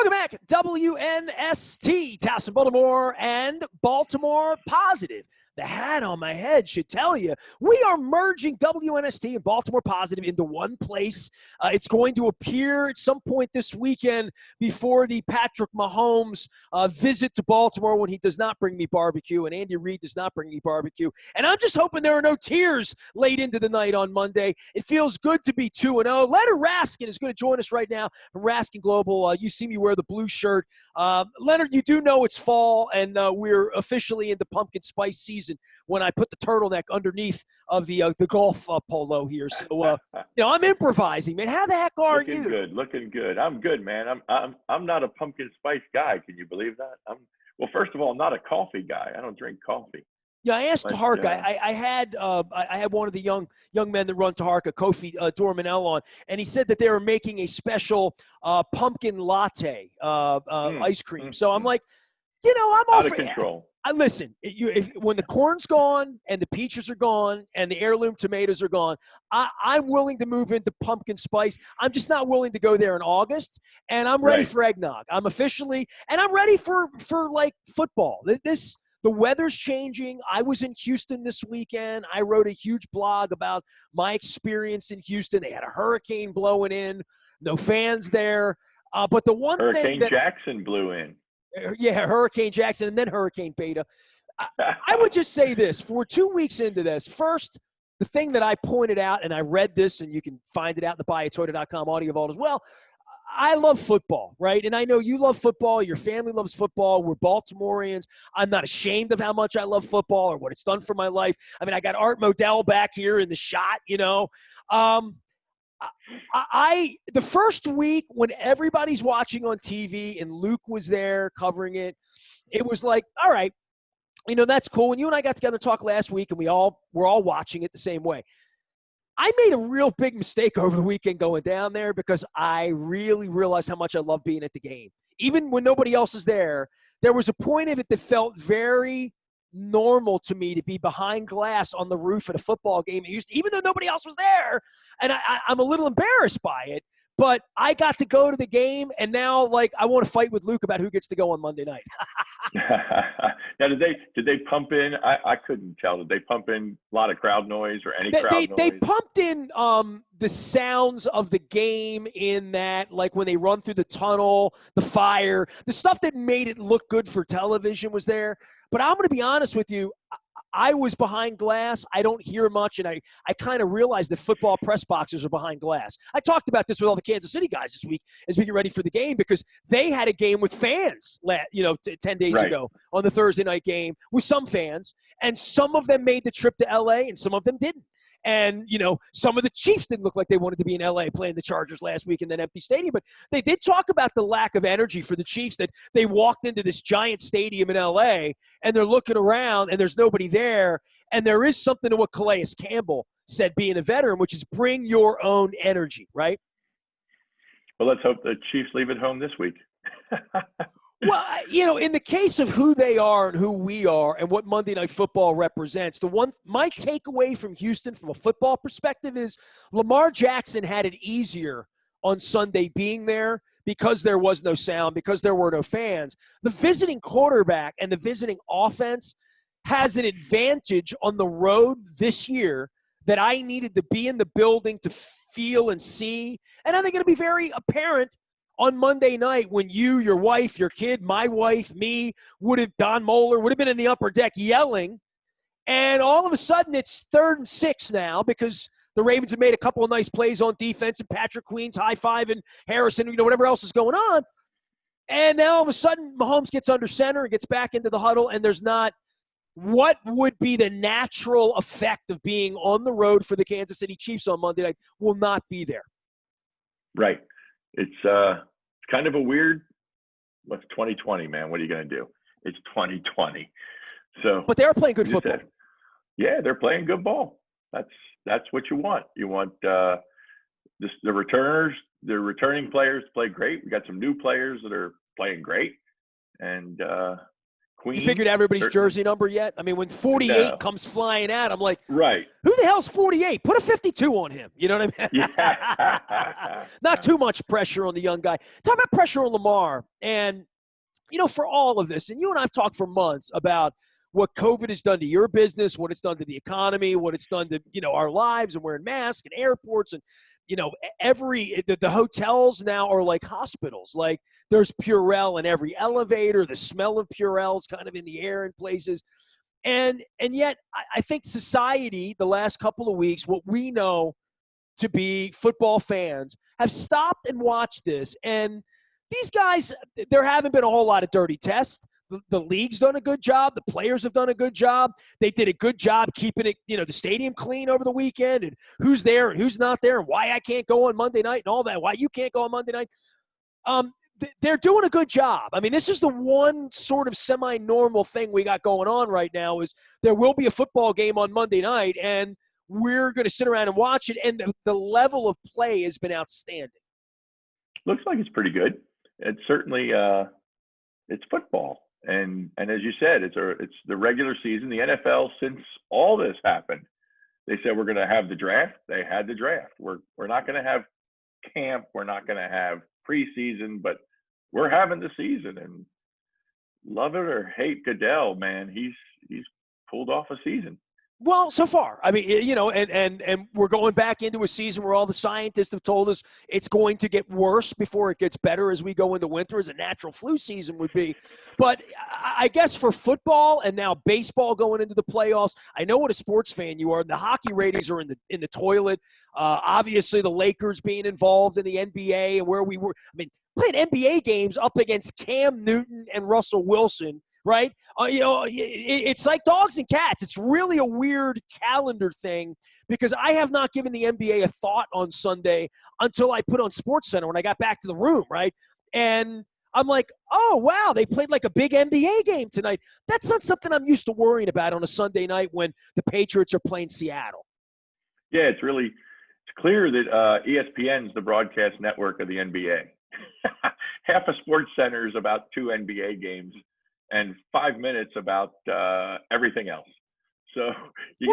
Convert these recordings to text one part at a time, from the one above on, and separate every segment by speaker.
Speaker 1: Welcome back, WNST, Towson, Baltimore, and Baltimore Positive. The hat on my head should tell you we are merging WNST and Baltimore Positive into one place. It's going to appear at some point this weekend before the Patrick Mahomes visit to Baltimore when he does not bring me barbecue and Andy Reid does not bring me barbecue. And I'm just hoping there are no tears late into the night on Monday. It feels good to be 2-0. Leonard Raskin is going to join us right now from Raskin Global. You see me wear the blue shirt. Leonard, you do know it's fall, and we're officially into pumpkin spice season when I put the turtleneck underneath of the golf polo here. So, I'm improvising, man. How the heck are you?
Speaker 2: Looking good. I'm good, man. I'm not a pumpkin spice guy. Can you believe that? Well, first of all, I'm not a coffee guy. I don't drink coffee.
Speaker 1: Yeah, I asked Taharka. I had one of the young men that run Taharka, Kofi Dormanel, on, and he said that they were making a special pumpkin latte ice cream. So I'm like, I'm all
Speaker 2: out of control.
Speaker 1: Listen, when the corn's gone and the peaches are gone and the heirloom tomatoes are gone, I'm willing to move into pumpkin spice. I'm just not willing to go there in August, and I'm ready for eggnog. I'm ready for like football. The weather's changing. I was in Houston this weekend. I wrote a huge blog about my experience in Houston. They had a hurricane blowing in, no fans there. But the one thing
Speaker 2: Hurricane Jackson blew in.
Speaker 1: Yeah, Hurricane Jackson and then Hurricane Beta. I would just say this. For 2 weeks into this, first, the thing that I pointed out, and I read this, and you can find it out in the buyatoyota.com audio vault as well, I love football, right? And I know you love football. Your family loves football. We're Baltimoreans. I'm not ashamed of how much I love football or what it's done for my life. I mean, I got Art Modell back here in the shot, the first week when everybody's watching on TV and Luke was there covering it, it was like, all right, that's cool. And you and I got together and talked last week, and we're all watching it the same way. I made a real big mistake over the weekend going down there because I really realized how much I love being at the game. Even when nobody else is there, there was a point of it that felt very normal to me to be behind glass on the roof at a football game, even though nobody else was there. And I'm a little embarrassed by it. But I got to go to the game, and now, I want to fight with Luke about who gets to go on Monday night.
Speaker 2: Now, did they pump in? I couldn't tell. Did they pump in a lot of crowd noise or any crowd noise?
Speaker 1: They pumped in the sounds of the game in that, like when they run through the tunnel, the fire, the stuff that made it look good for television was there. But I'm going to be honest with you. I was behind glass. I don't hear much, and I kind of realized that football press boxes are behind glass. I talked about this with all the Kansas City guys this week as we get ready for the game because they had a game with fans, 10 days ago on the Thursday night game with some fans, and some of them made the trip to L.A. and some of them didn't. And, some of the Chiefs didn't look like they wanted to be in L.A. playing the Chargers last week in that empty stadium. But they did talk about the lack of energy for the Chiefs, that they walked into this giant stadium in L.A. and they're looking around and there's nobody there. And there is something to what Calais Campbell said, being a veteran, which is bring your own energy, right?
Speaker 2: Well, let's hope the Chiefs leave it home this week.
Speaker 1: Well, in the case of who they are and who we are and what Monday Night Football represents, my takeaway from Houston from a football perspective is Lamar Jackson had it easier on Sunday being there because there was no sound, because there were no fans. The visiting quarterback and the visiting offense has an advantage on the road this year that I needed to be in the building to feel and see. And I think it'll be very apparent on Monday night when you, your wife, your kid, my wife, me, Don Moeller would have been in the upper deck yelling. And all of a sudden it's 3rd and 6 now because the Ravens have made a couple of nice plays on defense and Patrick Queen's high-fiving Harrison, whatever else is going on. And now all of a sudden Mahomes gets under center and gets back into the huddle, and there's not what would be the natural effect of being on the road for the Kansas City Chiefs on Monday night will not be there.
Speaker 2: Right. It's kind of a weird, what's 2020, man? What are you going to do? It's 2020. So,
Speaker 1: but they're playing good football.
Speaker 2: Yeah, they're playing good ball. That's what you want. You want the returners, the returning players to play great. We got some new players that are playing great. And Queen.
Speaker 1: You figured everybody's
Speaker 2: Certainly.
Speaker 1: jersey number yet? I mean, when 48 comes flying out, I'm like,
Speaker 2: right.
Speaker 1: Who the hell's 48? Put a 52 on him. You know what I mean?
Speaker 2: Yeah.
Speaker 1: Not too much pressure on the young guy. Talk about pressure on Lamar. And, for all of this, and you and I have talked for months about what COVID has done to your business, what it's done to the economy, what it's done to, our lives and wearing masks and airports and, the hotels now are like hospitals. Like there's Purell in every elevator. The smell of Purell is kind of in the air in places. And yet I think society the last couple of weeks, what we know to be football fans, have stopped and watched this. And these guys, there haven't been a whole lot of dirty tests. The league's done a good job. The players have done a good job. They did a good job keeping it, the stadium clean over the weekend and who's there and who's not there and why I can't go on Monday night and all that, why you can't go on Monday night. They're doing a good job. I mean, this is the one sort of semi-normal thing we got going on right now is there will be a football game on Monday night, and we're going to sit around and watch it, and the level of play has been outstanding.
Speaker 2: Looks like it's pretty good. It's certainly it's football. And as you said, it's the regular season. The NFL, since all this happened, they said we're going to have the draft. They had the draft. We're not going to have camp. We're not going to have preseason, but we're having the season. And love it or hate Goodell, man, he's pulled off a season.
Speaker 1: Well, so far. I mean, and we're going back into a season where all the scientists have told us it's going to get worse before it gets better as we go into winter, as a natural flu season would be. But I guess for football and now baseball going into the playoffs, I know what a sports fan you are. The hockey ratings are in the toilet. Obviously, the Lakers being involved in the NBA and where we were. I mean, playing NBA games up against Cam Newton and Russell Wilson. Right? It's like dogs and cats. It's really a weird calendar thing because I have not given the NBA a thought on Sunday until I put on SportsCenter when I got back to the room, right? And I'm like, oh, wow, they played like a big NBA game tonight. That's not something I'm used to worrying about on a Sunday night when the Patriots are playing Seattle.
Speaker 2: Yeah, it's clear that ESPN's the broadcast network of the NBA. Half of SportsCenter is about 2 NBA games. And 5 minutes about everything else. So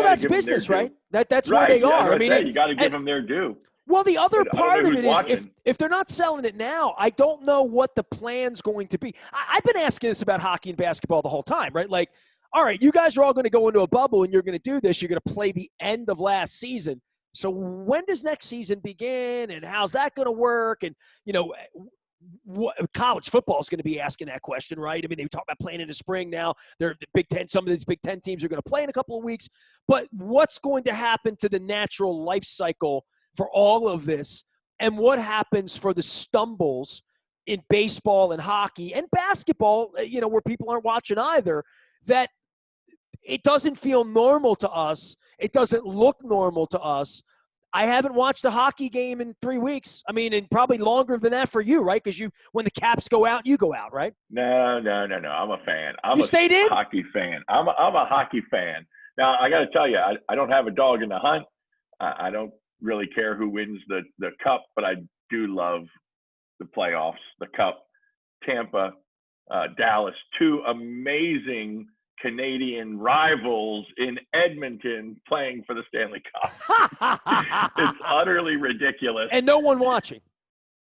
Speaker 1: that's business, right? That's
Speaker 2: right.
Speaker 1: where they are. I mean,
Speaker 2: you got to give them their due.
Speaker 1: Well, the other part of it is if they're not selling it now, I don't know what the plan's going to be. I've been asking this about hockey and basketball the whole time, right? Like, all right, you guys are all going to go into a bubble and you're going to do this. You're going to play the end of last season. So when does next season begin, and how's that going to work? And college football is going to be asking that question, right? I mean, they talk about playing in the spring now. They're the Big Ten. Some of these Big Ten teams are going to play in a couple of weeks. But what's going to happen to the natural life cycle for all of this? And what happens for the stumbles in baseball and hockey and basketball, where people aren't watching either, that it doesn't feel normal to us. It doesn't look normal to us. I haven't watched a hockey game in 3 weeks. I mean, and probably longer than that for you, right? Because when the Caps go out, you go out, right?
Speaker 2: No. I'm a fan. I'm
Speaker 1: stayed in?
Speaker 2: Hockey fan. I'm a hockey fan. Now, I got to tell you, I don't have a dog in the hunt. I don't really care who wins the cup, but I do love the playoffs, the cup. Tampa, Dallas, 2 amazing Canadian rivals in Edmonton playing for the Stanley Cup. It's utterly ridiculous.
Speaker 1: And no one watching.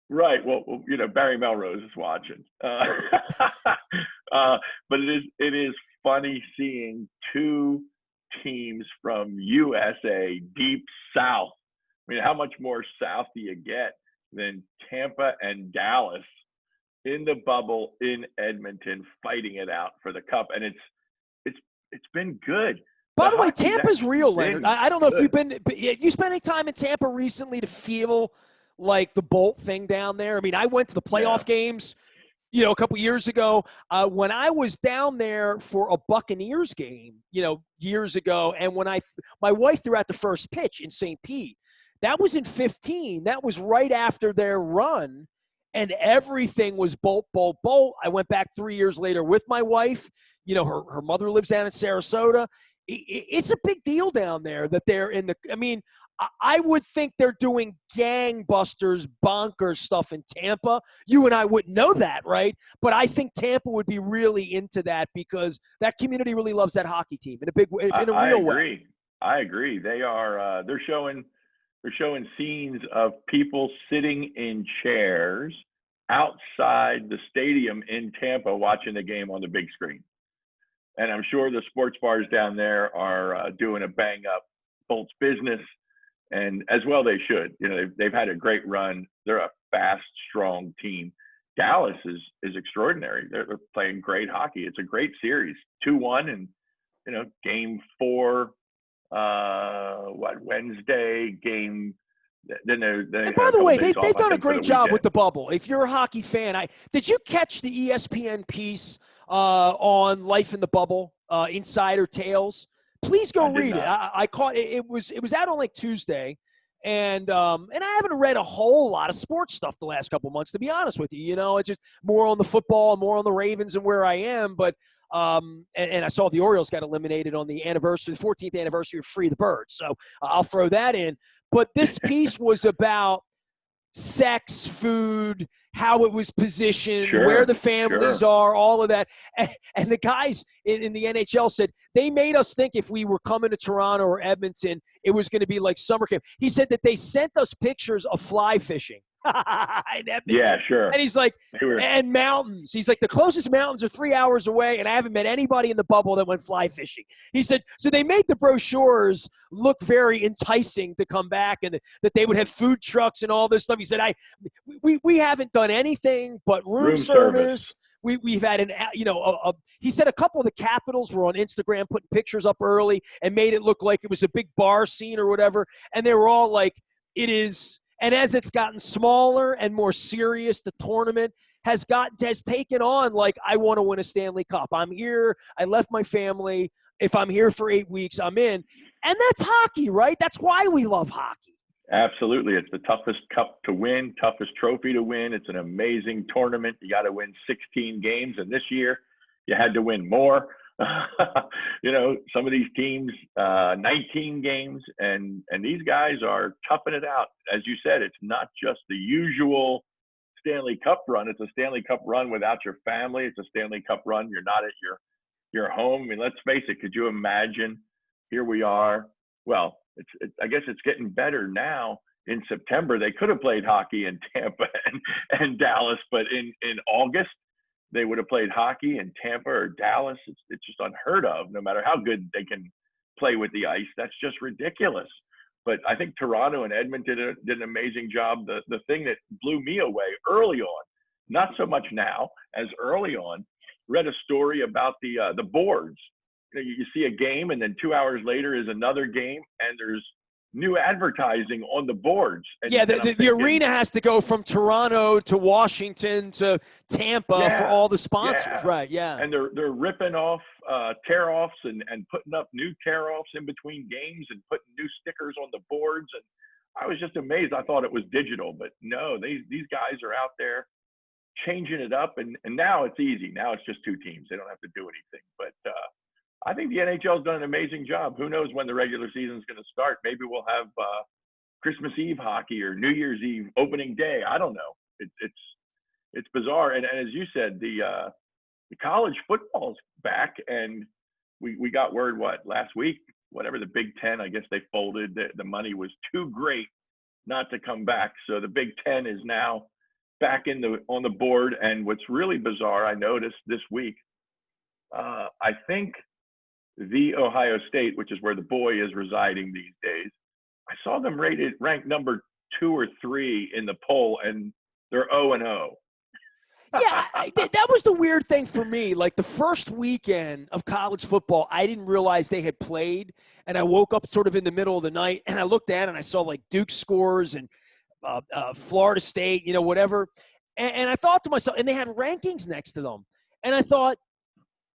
Speaker 2: Right. Well, Barry Melrose is watching. But it is funny seeing 2 teams from USA deep south. I mean, how much more south do you get than Tampa and Dallas in the bubble in Edmonton fighting it out for the cup? And it's been good.
Speaker 1: By the way, Tampa's real, Leonard. I don't know if you spent any time in Tampa recently to feel like the Bolt thing down there. I mean, I went to the playoff games, a couple years ago. When I was down there for a Buccaneers game, years ago, and when my wife threw out the first pitch in St. Pete, that was in 2015. That was right after their run. And everything was Bolt, Bolt, Bolt. I went back 3 years later with my wife. Her mother lives down in Sarasota. It's a big deal down there that they're in the – I mean, I would think they're doing gangbusters, bonkers stuff in Tampa. You and I wouldn't know that, right? But I think Tampa would be really into that because that community really loves that hockey team in a big way, in a
Speaker 2: I
Speaker 1: real way.
Speaker 2: agree. I agree. They are. They're showing scenes of people sitting in chairs outside the stadium in Tampa watching the game on the big screen. And I'm sure the sports bars down there are doing a bang up Bolts business, and as well they should. You know, they've had a great run. They're a fast, strong team. Dallas is extraordinary. They're playing great hockey. It's a great series, 2-1, and game 4 Wednesday game. Then they
Speaker 1: And
Speaker 2: had
Speaker 1: by
Speaker 2: a
Speaker 1: the
Speaker 2: couple
Speaker 1: way,
Speaker 2: days
Speaker 1: they've
Speaker 2: off, I
Speaker 1: done a
Speaker 2: think, for the
Speaker 1: great job with
Speaker 2: weekend.
Speaker 1: the bubble. If you're a hockey fan, did you catch the ESPN piece on Life in the Bubble, Insider Tales? Please go
Speaker 2: I did
Speaker 1: read it.
Speaker 2: not.
Speaker 1: I caught it. It was out on like Tuesday, and I haven't read a whole lot of sports stuff the last couple months, to be honest with you. You know, it's just more on the football, more on the Ravens, and where I am. But and I saw the Orioles got eliminated on the 14th anniversary of Free the Birds. So I'll throw that in. But this piece was about sex, food, how it was positioned, where the families
Speaker 2: Sure.
Speaker 1: are, all of that. And the guys in the NHL said, they made us think if we were coming to Toronto or Edmonton, it was going to be like summer camp. He said that they sent us pictures of fly fishing in
Speaker 2: Yeah,
Speaker 1: Edmonton.
Speaker 2: sure.
Speaker 1: And he's like,
Speaker 2: They were.
Speaker 1: and mountains. He's like, the closest mountains are 3 hours away, and I haven't met anybody in the bubble that went fly fishing. He said, so they made the brochures look very enticing to come back, and that they would have food trucks and all this stuff. He said, we haven't done anything but room
Speaker 2: Room service.
Speaker 1: service. We've had he said a couple of the Capitals were on Instagram putting pictures up early and made it look like it was a big bar scene or whatever. And they were all like, it is. And as it's gotten smaller and more serious, the tournament has taken on like, I want to win a Stanley Cup. I'm here. I left my family. If I'm here for 8 weeks, I'm in. And that's hockey, right? That's why we love hockey.
Speaker 2: Absolutely. It's the toughest cup to win, toughest trophy to win. It's an amazing tournament. You got to win 16 games. And this year, you had to win more. Some of these teams, 19 games, and these guys are toughing it out. As you said, it's not just the usual Stanley Cup run. It's a Stanley Cup run without your family. It's a Stanley Cup run. You're not at your home. I mean, let's face it. Could you imagine? Here we are. Well, I guess it's getting better now. In September, they could have played hockey in Tampa and Dallas, but in August, they would have played hockey in Tampa or Dallas. It's just unheard of, no matter how good they can play with the ice. That's just ridiculous. But I think Toronto and Edmonton did an amazing job. The thing that blew me away early on, not so much now as early on, read a story about the boards. You see a game, and then 2 hours later is another game, and there's new advertising on the boards. And,
Speaker 1: yeah,
Speaker 2: and
Speaker 1: the arena has to go from Toronto to Washington to Tampa for all the sponsors, right? Yeah,
Speaker 2: and they're ripping off tear-offs and putting up new tear-offs in between games and putting new stickers on the boards. And I was just amazed. I thought it was digital, but no, these guys are out there changing it up. And now it's easy. Now it's just 2 teams. They don't have to do anything. But I think the NHL's done an amazing job. Who knows when the regular season is going to start? Maybe we'll have Christmas Eve hockey or New Year's Eve opening day. I don't know. It's bizarre. And as you said, the college football's back, and we got word last week, whatever, the Big Ten. I guess they folded. The money was too great not to come back. So the Big Ten is now back on the board. And what's really bizarre, I noticed this week, I think the Ohio State, which is where the boy is residing these days, I saw them ranked number 2 or 3 in the poll, and they're 0-0.
Speaker 1: Yeah, that was the weird thing for me. Like the first weekend of college football, I didn't realize they had played, and I woke up sort of in the middle of the night, and I looked at it, and I saw like Duke scores and Florida State, whatever. And I thought to myself, and they had rankings next to them, and I thought,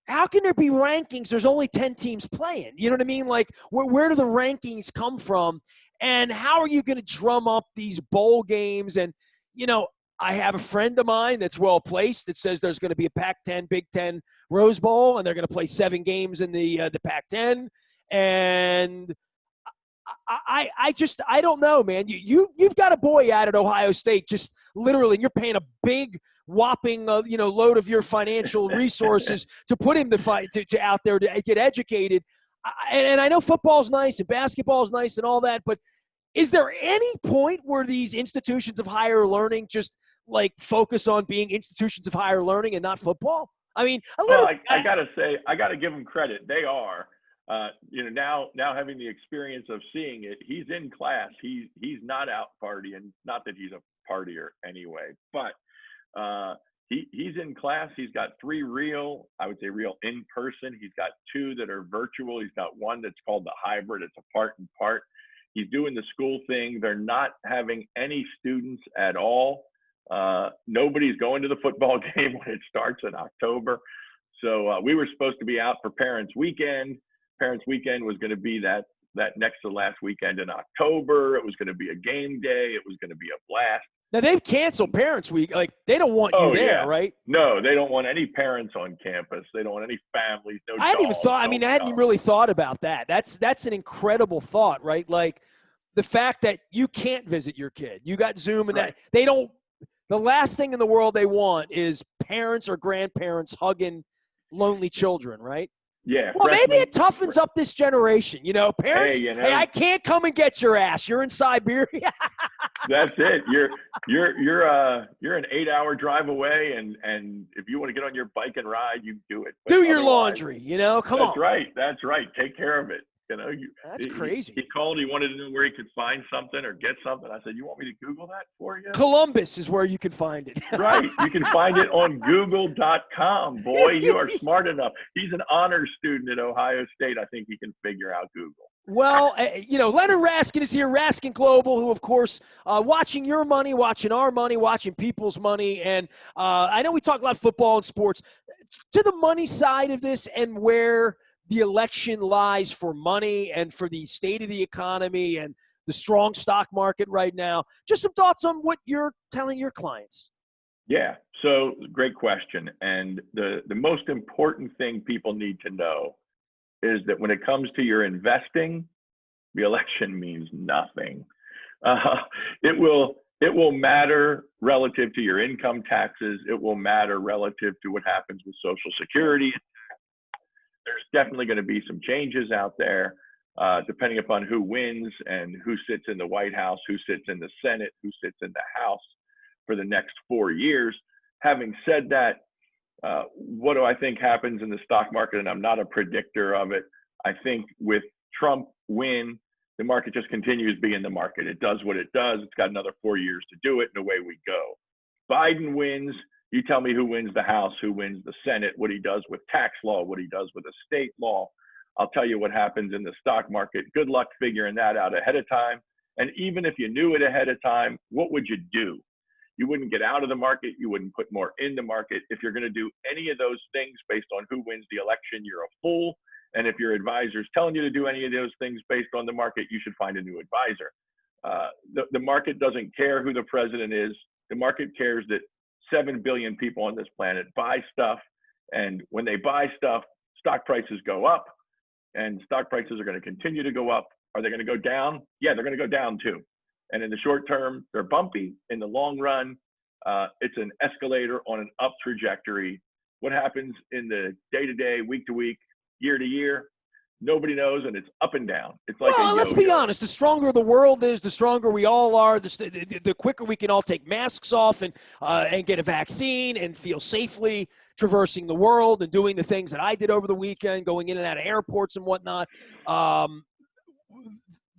Speaker 1: how can there be rankings? There's only 10 teams playing. You know what I mean? Like, where do the rankings come from? And how are you going to drum up these bowl games? And, I have a friend of mine that's well-placed that says there's going to be a Pac-10, Big Ten Rose Bowl, and they're going to play 7 games in the Pac-10. And I don't know, man. You've got a boy out at Ohio State, just literally, and you're paying a big whopping load of your financial resources to put him to out there to get educated. And I know football's nice and basketball's nice and all that, but is there any point where these institutions of higher learning just like focus on being institutions of higher learning and not football? I mean, a little.
Speaker 2: Well, I gotta say, I gotta give them credit. They are. Now having the experience of seeing it, he's in class. He's not out partying. Not that he's a partier anyway, but he's in class. He's got 3 real, I would say real in person. He's got 2 that are virtual. He's got 1 that's called the hybrid. It's a part and part. He's doing the school thing. They're not having any students at all. Nobody's going to the football game when it starts in October. So we were supposed to be out for Parents Weekend. Parents Weekend was going to be that next to last weekend in October. It was going to be a game day. It was going to be a blast.
Speaker 1: Now they've canceled Parents Week. Like they don't want you there, right?
Speaker 2: No, they don't want any parents on campus. They don't want any families. No.
Speaker 1: I hadn't even thought. I mean, I hadn't even really thought about that. That's an incredible thought, right? Like the fact that you can't visit your kid. You got Zoom, and that they don't. The last thing in the world they want is parents or grandparents hugging lonely children, right?
Speaker 2: Yeah.
Speaker 1: Well, maybe it toughens up this generation. Parents.
Speaker 2: Hey,
Speaker 1: I can't come and get your ass. You're in Siberia.
Speaker 2: That's it. You're an 8-hour drive away, and if you want to get on your bike and ride, you do it. But
Speaker 1: do your laundry. Come on.
Speaker 2: That's right. Take care of it.
Speaker 1: That's crazy.
Speaker 2: He called. He wanted to know where he could find something or get something. I said, "You want me to Google that for you?"
Speaker 1: Columbus is where you can find it.
Speaker 2: Right. You can find it on Google.com. Boy, you are smart enough. He's an honors student at Ohio State. I think he can figure out Google.
Speaker 1: Well, Leonard Raskin is here, Raskin Global, who, of course, watching your money, watching our money, watching people's money. And I know we talk a lot of football and sports. To the money side of this and where the election lies for money and for the state of the economy and the strong stock market right now, just some thoughts on what you're telling your clients.
Speaker 2: Yeah, so great question. And the most important thing people need to know is that when it comes to your investing, the election means nothing. It will matter relative to your income taxes. It will matter relative to what happens with Social Security. There's definitely going to be some changes out there, depending upon who wins and who sits in the White House, who sits in the Senate, who sits in the House for the next 4 years. Having said that, what do I think happens in the stock market? And I'm not a predictor of it. I think with Trump win, the market just continues being the market. It does what it does. It's got another 4 years to do it, and away we go. Biden wins. You tell me who wins the House, who wins the Senate, what he does with tax law, what he does with estate law. I'll tell you what happens in the stock market. Good luck figuring that out ahead of time. And even if you knew it ahead of time, what would you do? You wouldn't get out of the market. You wouldn't put more in the market. If you're going to do any of those things based on who wins the election, you're a fool. And if your advisor's telling you to do any of those things based on the market, you should find a new advisor. The market doesn't care who the president is. The market cares that 7 billion people on this planet buy stuff. And when they buy stuff, stock prices go up, and stock prices are going to continue to go up. Are they going to go down? Yeah, they're going to go down too. And in the short term, they're bumpy. In the long run, it's an escalator on an up trajectory. What happens in the day-to-day, week-to-week, year-to-year? Nobody knows, and it's up and down. It's like
Speaker 1: let's be honest. The stronger the world is, the stronger we all are. The quicker we can all take masks off and get a vaccine and feel safely traversing the world and doing the things that I did over the weekend, going in and out of airports and whatnot.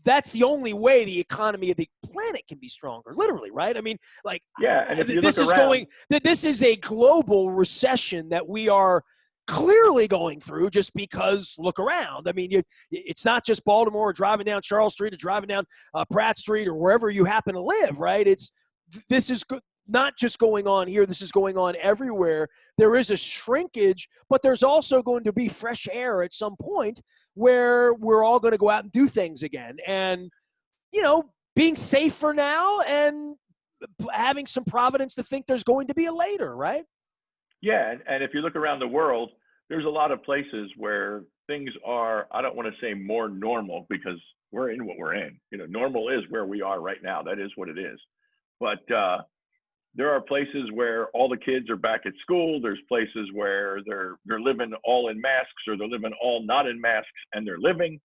Speaker 1: That's the only way the economy of the planet can be stronger, literally, right? I mean, like,
Speaker 2: yeah. And if you
Speaker 1: this
Speaker 2: look
Speaker 1: is
Speaker 2: around,
Speaker 1: this is a global recession that we are clearly going through, just because look around. I mean, it's not just Baltimore or driving down Charles Street or driving down Pratt Street or wherever you happen to live, right? This is not just going on here. This is going on everywhere. There is a shrinkage, but there's also going to be fresh air at some point where we're all going to go out and do things again. And, being safe for now and having some providence to think there's going to be a later, right?
Speaker 2: Yeah, and if you look around the world, there's a lot of places where things are, I don't want to say more normal, because we're in what we're in. Normal is where we are right now. That is what it is. But there are places where all the kids are back at school. There's places where they're living all in masks, or they're living all not in masks, and they're living.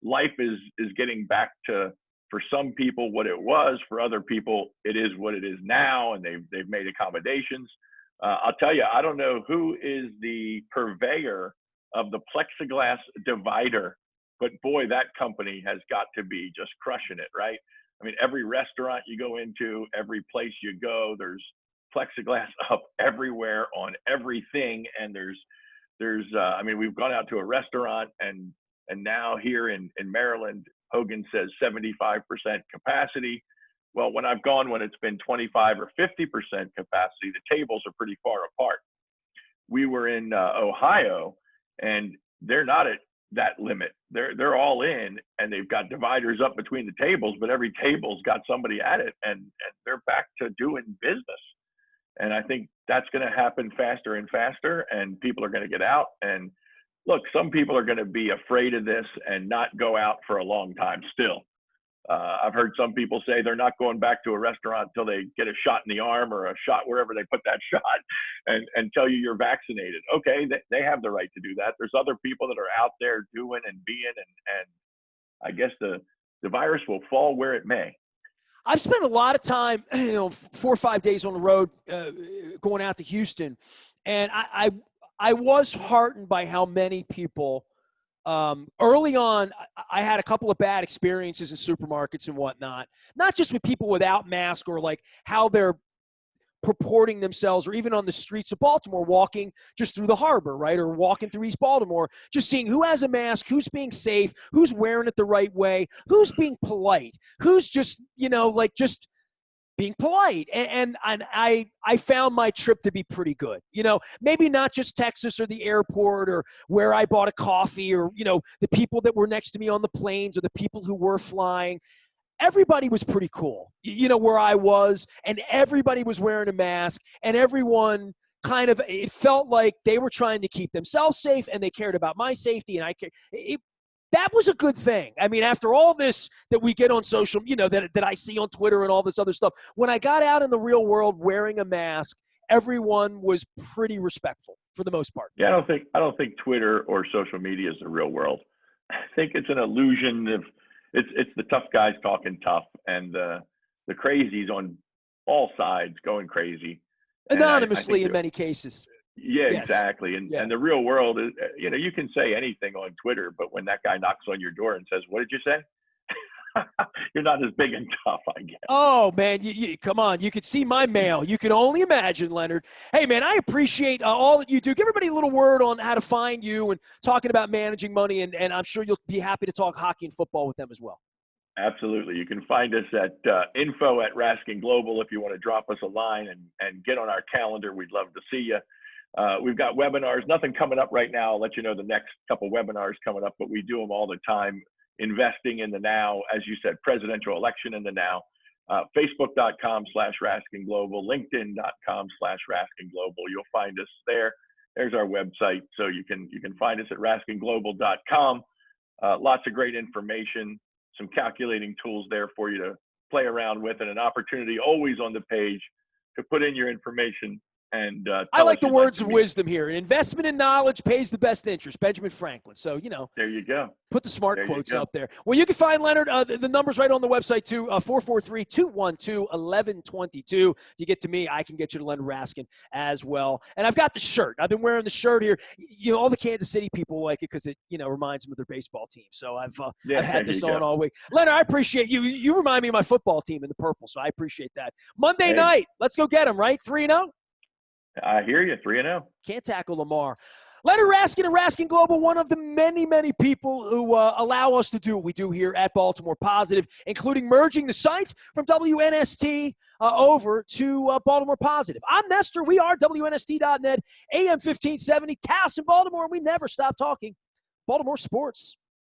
Speaker 2: Life is getting back to, for some people, what it was. For other people, it is what it is now, and they've made accommodations. I'll tell you, I don't know who is the purveyor of the plexiglass divider, but boy, that company has got to be just crushing it, right? I mean, every restaurant you go into, every place you go, there's plexiglass up everywhere on everything. And I mean, we've gone out to a restaurant, and now here in Maryland, Hogan says 75% capacity. Well, when I've gone, when it's been 25 or 50% capacity, the tables are pretty far apart. We were in Ohio, and they're not at that limit. They're all in, and they've got dividers up between the tables, but every table's got somebody at it, and they're back to doing business. And I think that's going to happen faster and faster, and people are going to get out. And look, some people are going to be afraid of this and not go out for a long time still. I've heard some people say they're not going back to a restaurant until they get a shot in the arm, or a shot wherever they put that shot, and tell you you're vaccinated. Okay, they have the right to do that. There's other people that are out there doing and being, and I guess the virus will fall where it may.
Speaker 1: I've spent a lot of time, 4 or 5 days on the road going out to Houston, and I was heartened by how many people early on. I had a couple of bad experiences in supermarkets and whatnot, not just with people without masks, or like how they're purporting themselves, or even on the streets of Baltimore, walking just through the harbor, right? Or walking through East Baltimore, just seeing who has a mask, who's being safe, who's wearing it the right way, who's being polite, who's just, just being polite. And I found my trip to be pretty good. Maybe not just Texas or the airport or where I bought a coffee, or, the people that were next to me on the planes, or the people who were flying. Everybody was pretty cool, where I was, and everybody was wearing a mask, and everyone it felt like they were trying to keep themselves safe, and they cared about my safety, and I cared. That was a good thing. I mean, after all this that we get on social, that I see on Twitter and all this other stuff, when I got out in the real world wearing a mask, everyone was pretty respectful for the most part.
Speaker 2: Yeah, I don't think Twitter or social media is the real world. I think it's an illusion of it's the tough guys talking tough, and the crazies on all sides going crazy.
Speaker 1: Anonymously in many cases.
Speaker 2: Yeah,
Speaker 1: yes.
Speaker 2: Exactly. And the real world is, you can say anything on Twitter, but when that guy knocks on your door and says, "What did you say?" You're not as big and tough, I guess.
Speaker 1: Oh, man, you come on. You could see my mail. You can only imagine, Leonard. Hey, man, I appreciate all that you do. Give everybody a little word on how to find you and talking about managing money, and I'm sure you'll be happy to talk hockey and football with them as well.
Speaker 2: Absolutely. You can find us at info@Raskin Global if you want to drop us a line and get on our calendar. We'd love to see you. We've got webinars, nothing coming up right now. I'll let you know the next couple webinars coming up, but we do them all the time. Investing in the now, as you said, presidential election in the now. Facebook.com/Raskin Global, LinkedIn.com/Raskin Global. You'll find us there. There's our website. So you can find us at RaskinGlobal.com. Lots of great information, some calculating tools there for you to play around with, and an opportunity always on the page to put in your information. And
Speaker 1: I like the words of wisdom here. An investment in knowledge pays the best interest. Benjamin Franklin. So,
Speaker 2: there you go.
Speaker 1: Put the smart quotes up there. Well, you can find Leonard, the number's right on the website too, 443-212-1122. If you get to me, I can get you to Leonard Raskin as well. And I've got the shirt. I've been wearing the shirt here. All the Kansas City people like it because it, reminds them of their baseball team. So I've had this on all week. Leonard, I appreciate you. You remind me of my football team in the purple, so I appreciate that. Monday night, let's go get them, right? 3-0?
Speaker 2: I hear you, 3-0.
Speaker 1: Can't tackle Lamar. Leonard Raskin and Raskin Global, one of the many, many people who allow us to do what we do here at Baltimore Positive, including merging the site from WNST over to Baltimore Positive. I'm Nestor. We are WNST.net, AM 1570, Taos in Baltimore, and we never stop talking Baltimore sports.